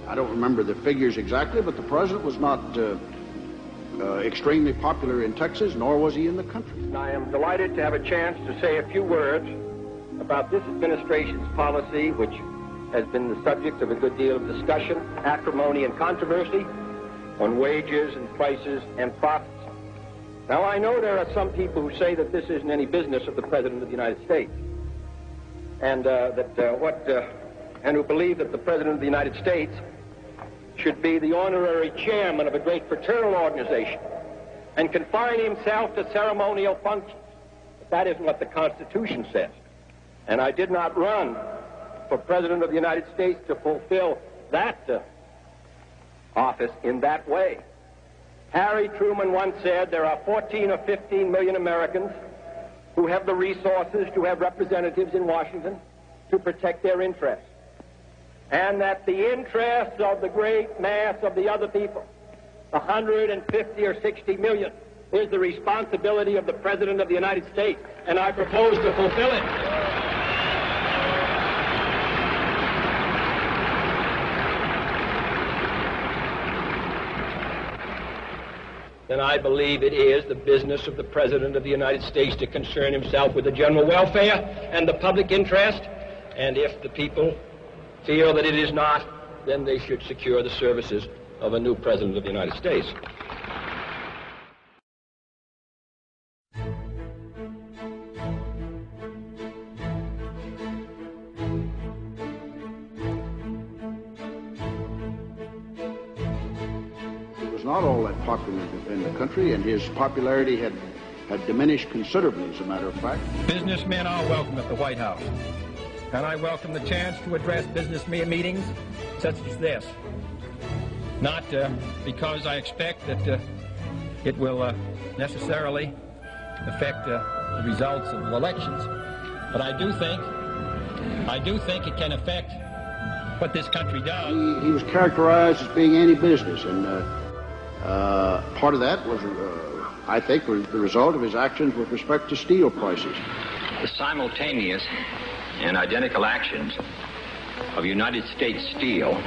I don't remember the figures exactly, but the president was not extremely popular in Texas, nor was he in the country. I am delighted to have a chance to say a few words about this administration's policy, which has been the subject of a good deal of discussion, acrimony, and controversy on wages and prices and profits. Now, I know there are some people who say that this isn't any business of the President of the United States, and who believe that the President of the United States should be the honorary chairman of a great fraternal organization and confine himself to ceremonial functions. But that isn't what the Constitution says. And I did not run for President of the United States to fulfill that office in that way. Harry Truman once said there are 14 or 15 million Americans who have the resources to have representatives in Washington to protect their interests, and that the interests of the great mass of the other people, 150 or 60 million, is the responsibility of the President of the United States, and I propose to fulfill it. Then I believe it is the business of the President of the United States to concern himself with the general welfare and the public interest, and if the people feel that it is not, then they should secure the services of a new President of the United States. He was not all that popular in the country, and his popularity had diminished considerably, as a matter of fact. Businessmen are welcome at the White House, and I welcome the chance to address business meetings such as this. Not because I expect that it will necessarily affect the results of elections, but I do think it can affect what this country does. He was characterized as being anti-business, and part of that was, I think, was the result of his actions with respect to steel prices. The simultaneous and identical actions of United States Steel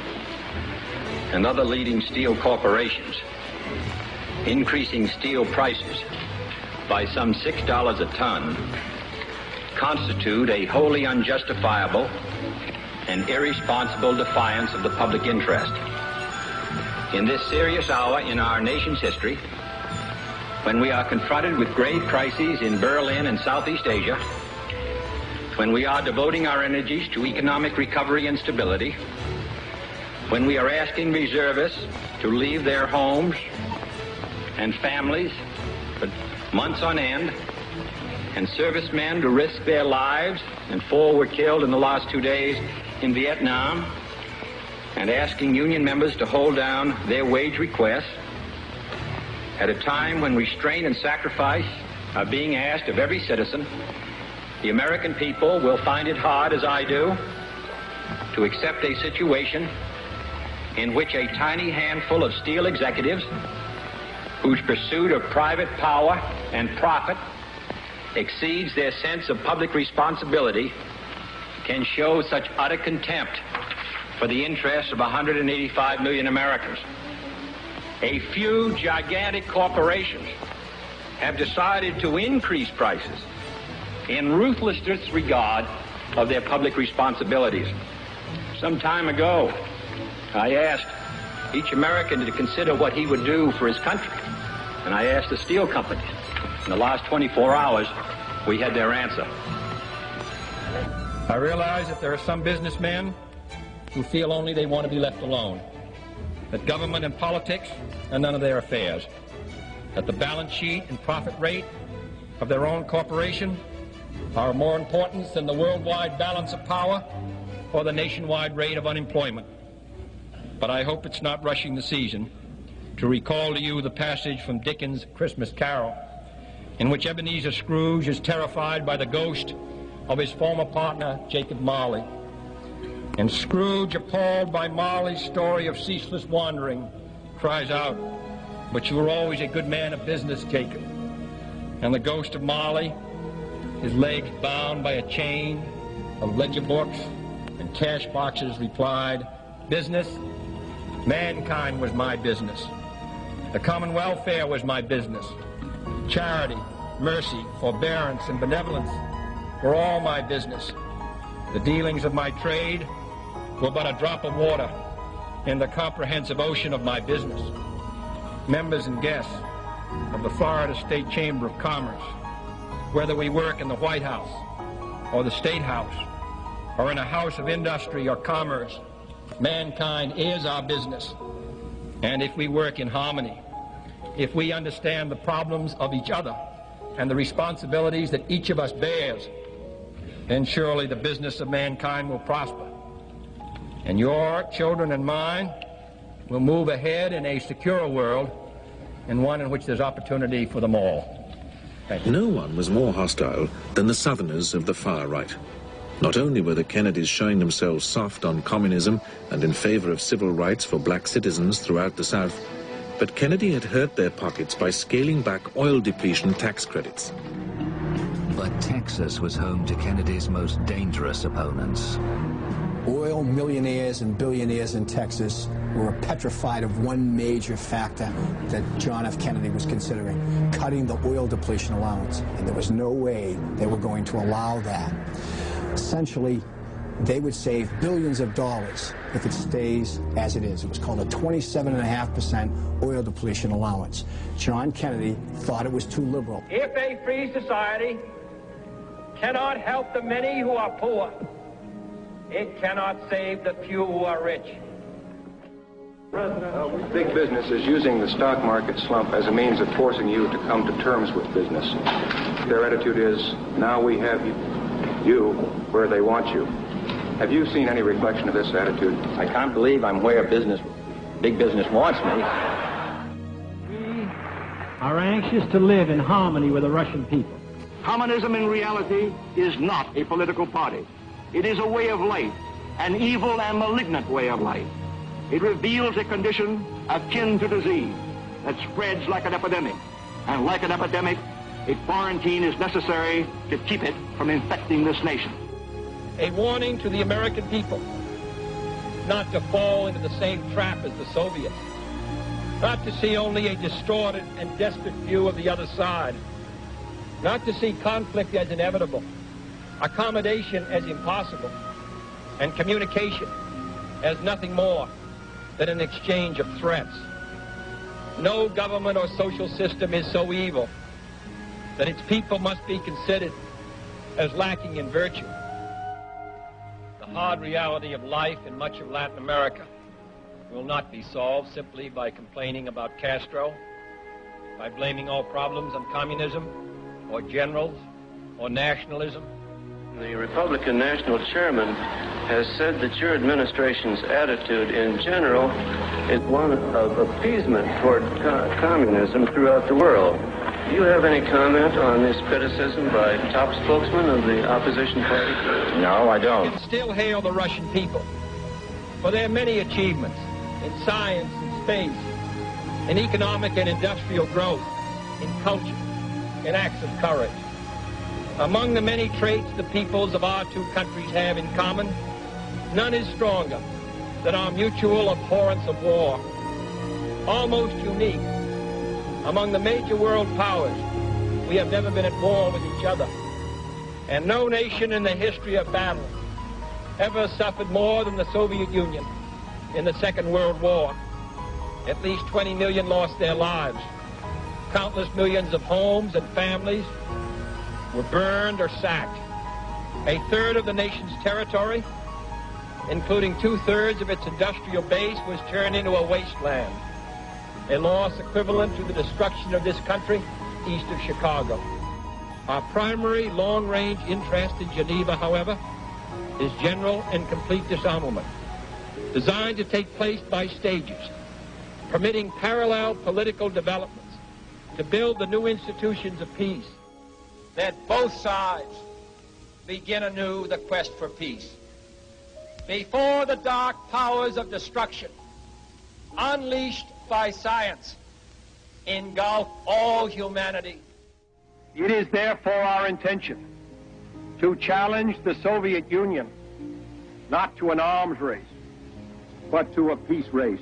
and other leading steel corporations increasing steel prices by some $6 a ton constitute a wholly unjustifiable and irresponsible defiance of the public interest. In this serious hour in our nation's history, when we are confronted with grave crises in Berlin and Southeast Asia, when we are devoting our energies to economic recovery and stability, when we are asking reservists to leave their homes and families for months on end, and servicemen to risk their lives, and 4 were killed in the last 2 days in Vietnam, and asking union members to hold down their wage requests, at a time when restraint and sacrifice are being asked of every citizen, the American people will find it hard, as I do, to accept a situation in which a tiny handful of steel executives, whose pursuit of private power and profit exceeds their sense of public responsibility, can show such utter contempt for the interests of 185 million Americans. A few gigantic corporations have decided to increase prices in ruthless disregard of their public responsibilities. Some time ago, I asked each American to consider what he would do for his country, and I asked the steel companies. In the last 24 hours, we had their answer. I realize that there are some businessmen who feel only they want to be left alone, that government and politics are none of their affairs, that the balance sheet and profit rate of their own corporation are more important than the worldwide balance of power or the nationwide rate of unemployment. But I hope it's not rushing the season to recall to you the passage from Dickens' Christmas Carol, in which Ebenezer Scrooge is terrified by the ghost of his former partner, Jacob Marley. And Scrooge, appalled by Marley's story of ceaseless wandering, cries out, "But you were always a good man of business, Jacob." And the ghost of Marley, his legs bound by a chain of ledger books and cash boxes, replied, "Business? Mankind was my business. The common welfare was my business. Charity, mercy, forbearance, and benevolence were all my business. The dealings of my trade were but a drop of water in the comprehensive ocean of my business. Members and guests of the Florida State Chamber of Commerce, whether we work in the White House or the State House or in a house of industry or commerce, mankind is our business. And if we work in harmony, if we understand the problems of each other and the responsibilities that each of us bears, then surely the business of mankind will prosper. And your children and mine will move ahead in a secure world, and one in which there's opportunity for them all. Thank you. No one was more hostile than the Southerners of the far right. Not only were the Kennedys showing themselves soft on communism and in favor of civil rights for black citizens throughout the South, but Kennedy had hurt their pockets by scaling back oil depletion tax credits. But Texas was home to Kennedy's most dangerous opponents. Oil millionaires and billionaires in Texas were petrified of one major factor that John F. Kennedy was considering, cutting the oil depletion allowance. And there was no way they were going to allow that. Essentially, they would save billions of dollars if it stays as it is. It was called a 27.5% oil depletion allowance. John Kennedy thought it was too liberal. If a free society cannot help the many who are poor, it cannot save the few who are rich. Big business is using the stock market slump as a means of forcing you to come to terms with business. Their attitude is, now we have you where they want you. Have you seen any reflection of this attitude? I can't believe I'm where big business wants me. We are anxious to live in harmony with the Russian people. Communism in reality is not a political party. It is a way of life, an evil and malignant way of life. It reveals a condition akin to disease that spreads like an epidemic. And like an epidemic, a quarantine is necessary to keep it from infecting this nation. A warning to the American people not to fall into the same trap as the Soviets, not to see only a distorted and desperate view of the other side, not to see conflict as inevitable, accommodation as impossible, and communication as nothing more than an exchange of threats. No government or social system is so evil that its people must be considered as lacking in virtue. The hard reality of life in much of Latin America will not be solved simply by complaining about Castro, by blaming all problems on communism, or generals, or nationalism. The Republican National Chairman has said that your administration's attitude in general is one of appeasement toward communism throughout the world. Do you have any comment on this criticism by top spokesman of the opposition party? No, I don't. I can still hail the Russian people for their many achievements in science and space, in economic and industrial growth, in culture, in acts of courage. Among the many traits the peoples of our two countries have in common, none is stronger than our mutual abhorrence of war. Almost unique, among the major world powers, we have never been at war with each other. And no nation in the history of battle ever suffered more than the Soviet Union in the Second World War. At least 20 million lost their lives. Countless millions of homes and families were burned or sacked. A third of the nation's territory, including 2/3 of its industrial base, was turned into a wasteland. A loss equivalent to the destruction of this country east of Chicago. Our primary long-range interest in Geneva, however, is general and complete disarmament, designed to take place by stages, permitting parallel political developments to build the new institutions of peace. That both sides begin anew the quest for peace. Before the dark powers of destruction, unleashed by science, engulf all humanity. It is therefore our intention to challenge the Soviet Union not to an arms race, but to a peace race.